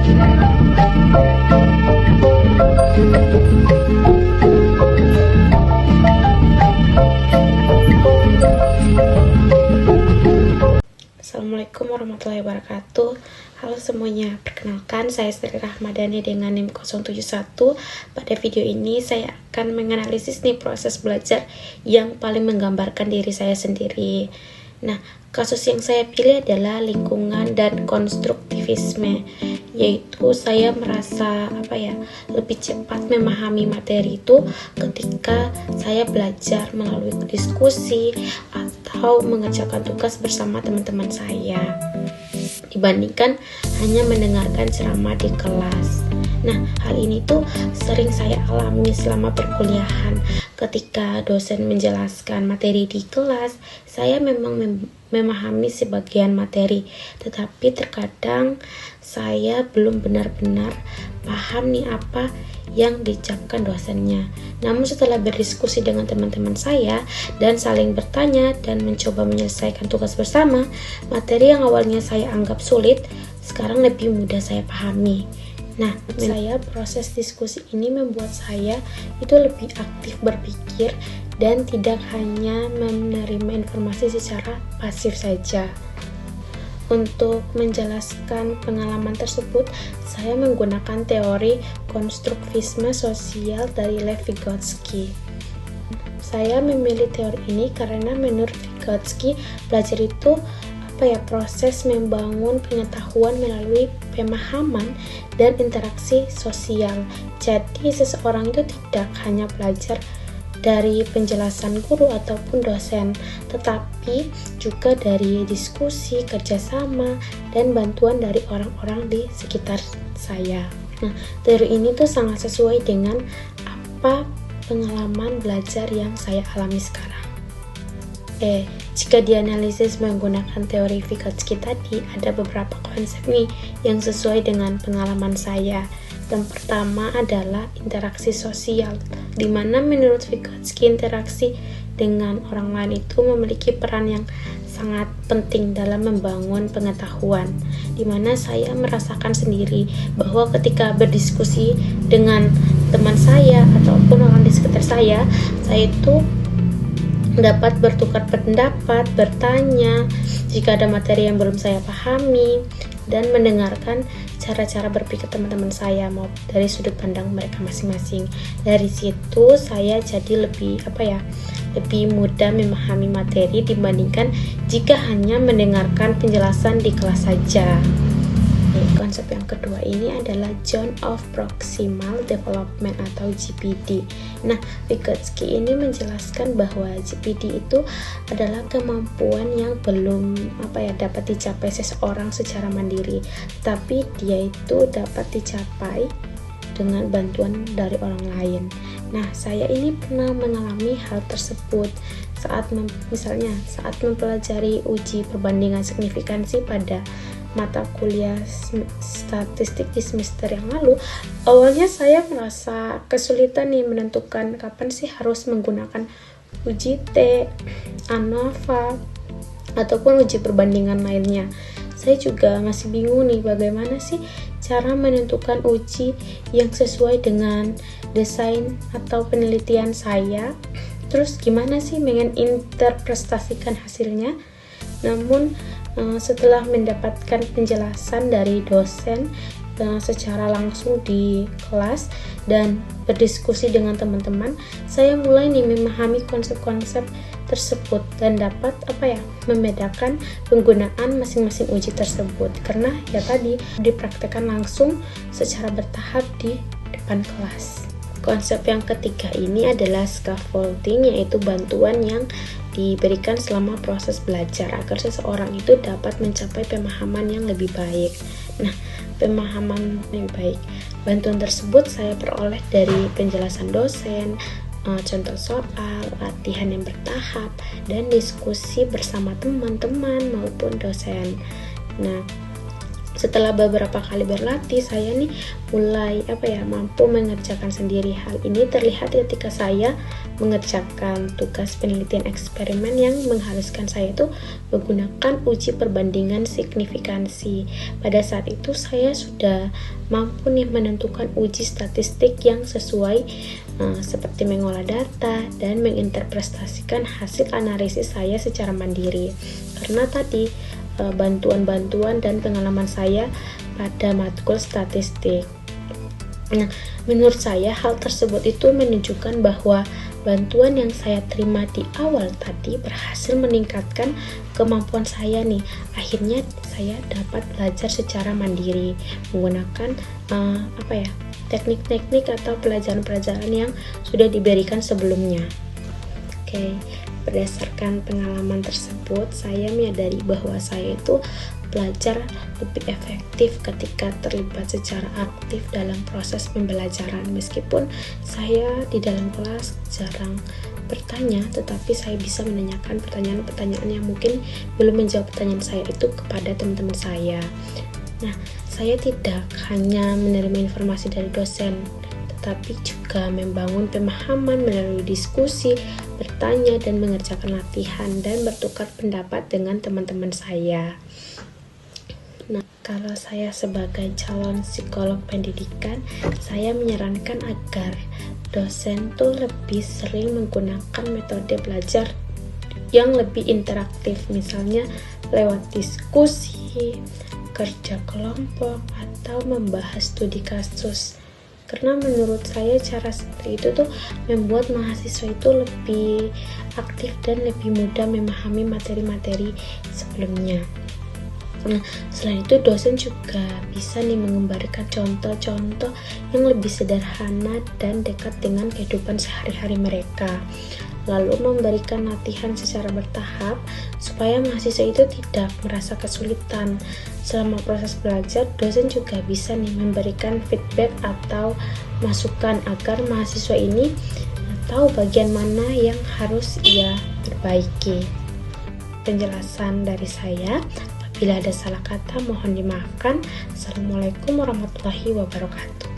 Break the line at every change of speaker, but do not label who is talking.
Assalamualaikum warahmatullahi wabarakatuh. Halo semuanya, perkenalkan saya Sri Rahmadani dengan NIM 071. Pada video ini saya akan menganalisis nih proses belajar yang paling menggambarkan diri saya sendiri. Nah, kasus yang saya pilih adalah lingkungan dan konstruktivisme, yaitu saya merasa lebih cepat memahami materi itu ketika saya belajar melalui diskusi atau mengerjakan tugas bersama teman-teman saya dibandingkan hanya mendengarkan ceramah di kelas. Nah, hal ini tuh sering saya alami selama perkuliahan. Ketika dosen menjelaskan materi di kelas, saya memang memahami sebagian materi, tetapi terkadang saya belum benar-benar paham nih apa yang diucapkan dosennya. Namun setelah berdiskusi dengan teman-teman saya dan saling bertanya dan mencoba menyelesaikan tugas bersama, materi yang awalnya saya anggap sulit, sekarang lebih mudah saya pahami. Nah, proses diskusi ini membuat saya itu lebih aktif berpikir dan tidak hanya menerima informasi secara pasif saja. Untuk menjelaskan pengalaman tersebut, saya menggunakan teori konstruktivisme sosial dari Lev Vygotsky. Saya memilih teori ini karena menurut Vygotsky, belajar itu proses membangun pengetahuan melalui pemahaman dan interaksi sosial. Jadi seseorang itu tidak hanya belajar dari penjelasan guru ataupun dosen, tetapi juga dari diskusi, kerjasama, dan bantuan dari orang-orang di sekitar saya. Nah, teori ini tuh sangat sesuai dengan apa pengalaman belajar yang saya alami sekarang. Jika dianalisis menggunakan teori Vygotsky tadi, ada beberapa konsep nih yang sesuai dengan pengalaman saya. Yang pertama adalah interaksi sosial, di mana menurut Vygotsky interaksi dengan orang lain itu memiliki peran yang sangat penting dalam membangun pengetahuan, di mana saya merasakan sendiri bahwa ketika berdiskusi dengan teman saya ataupun orang di sekitar saya itu dapat bertukar pendapat, bertanya jika ada materi yang belum saya pahami, dan mendengarkan cara-cara berpikir teman-teman saya mau dari sudut pandang mereka masing-masing. Dari situ saya jadi lebih mudah memahami materi dibandingkan jika hanya mendengarkan penjelasan di kelas saja. Konsep yang kedua ini adalah Zone of Proximal Development atau GPD. Nah, Vygotsky ini menjelaskan bahwa GPD itu adalah kemampuan yang belum dapat dicapai seseorang secara mandiri, tapi dia itu dapat dicapai dengan bantuan dari orang lain. Nah, saya ini pernah mengalami hal tersebut saat mempelajari uji perbandingan signifikansi pada mata kuliah statistik di semester yang lalu. Awalnya saya merasa kesulitan nih menentukan kapan sih harus menggunakan uji T, ANOVA, ataupun uji perbandingan lainnya. Saya juga masih bingung nih bagaimana sih cara menentukan uji yang sesuai dengan desain atau penelitian saya. Terus gimana sih menginterpretasikan hasilnya? Namun setelah mendapatkan penjelasan dari dosen secara langsung di kelas dan berdiskusi dengan teman-teman, saya mulai memahami konsep-konsep tersebut dan dapat membedakan penggunaan masing-masing uji tersebut, karena tadi dipraktekkan langsung secara bertahap di depan kelas. Konsep yang ketiga ini adalah scaffolding, yaitu bantuan yang diberikan selama proses belajar agar seseorang itu dapat mencapai pemahaman yang lebih baik. Nah, pemahaman yang baik, bantuan tersebut saya peroleh dari penjelasan dosen, contoh soal, latihan yang bertahap, dan diskusi bersama teman-teman maupun dosen. Nah, Setelah beberapa kali berlatih, saya nih mulai mampu mengerjakan sendiri. Hal ini terlihat ketika saya mengerjakan tugas penelitian eksperimen yang mengharuskan saya itu menggunakan uji perbandingan signifikansi. Pada saat itu saya sudah mampu nih menentukan uji statistik yang sesuai, seperti mengolah data dan menginterpretasikan hasil analisis saya secara mandiri. Karena tadi bantuan-bantuan dan pengalaman saya pada matkul statistik. Nah, menurut saya hal tersebut itu menunjukkan bahwa bantuan yang saya terima di awal tadi berhasil meningkatkan kemampuan saya nih. Akhirnya saya dapat belajar secara mandiri menggunakan teknik-teknik atau pelajaran-pelajaran yang sudah diberikan sebelumnya. Oke. Berdasarkan pengalaman tersebut, saya menyadari bahwa saya itu belajar lebih efektif ketika terlibat secara aktif dalam proses pembelajaran. Meskipun saya di dalam kelas jarang bertanya, tetapi saya bisa menanyakan pertanyaan-pertanyaan yang mungkin belum menjawab pertanyaan saya itu kepada teman-teman saya. Nah, saya tidak hanya menerima informasi dari dosen, tapi juga membangun pemahaman melalui diskusi, bertanya, dan mengerjakan latihan, dan bertukar pendapat dengan teman-teman saya. Nah, kalau saya sebagai calon psikolog pendidikan, saya menyarankan agar dosen tuh lebih sering menggunakan metode belajar yang lebih interaktif, misalnya lewat diskusi, kerja kelompok, atau membahas studi kasus. Karena menurut saya cara seperti itu tuh membuat mahasiswa itu lebih aktif dan lebih mudah memahami materi-materi sebelumnya. Nah, selain itu dosen juga bisa nih menggambarkan contoh-contoh yang lebih sederhana dan dekat dengan kehidupan sehari-hari mereka, lalu memberikan latihan secara bertahap supaya mahasiswa itu tidak merasa kesulitan. Selama proses belajar, dosen juga bisa nih memberikan feedback atau masukan agar mahasiswa ini tahu bagian mana yang harus ia perbaiki. Penjelasan dari saya. Bila ada salah kata, mohon dimaafkan. Assalamualaikum warahmatullahi wabarakatuh.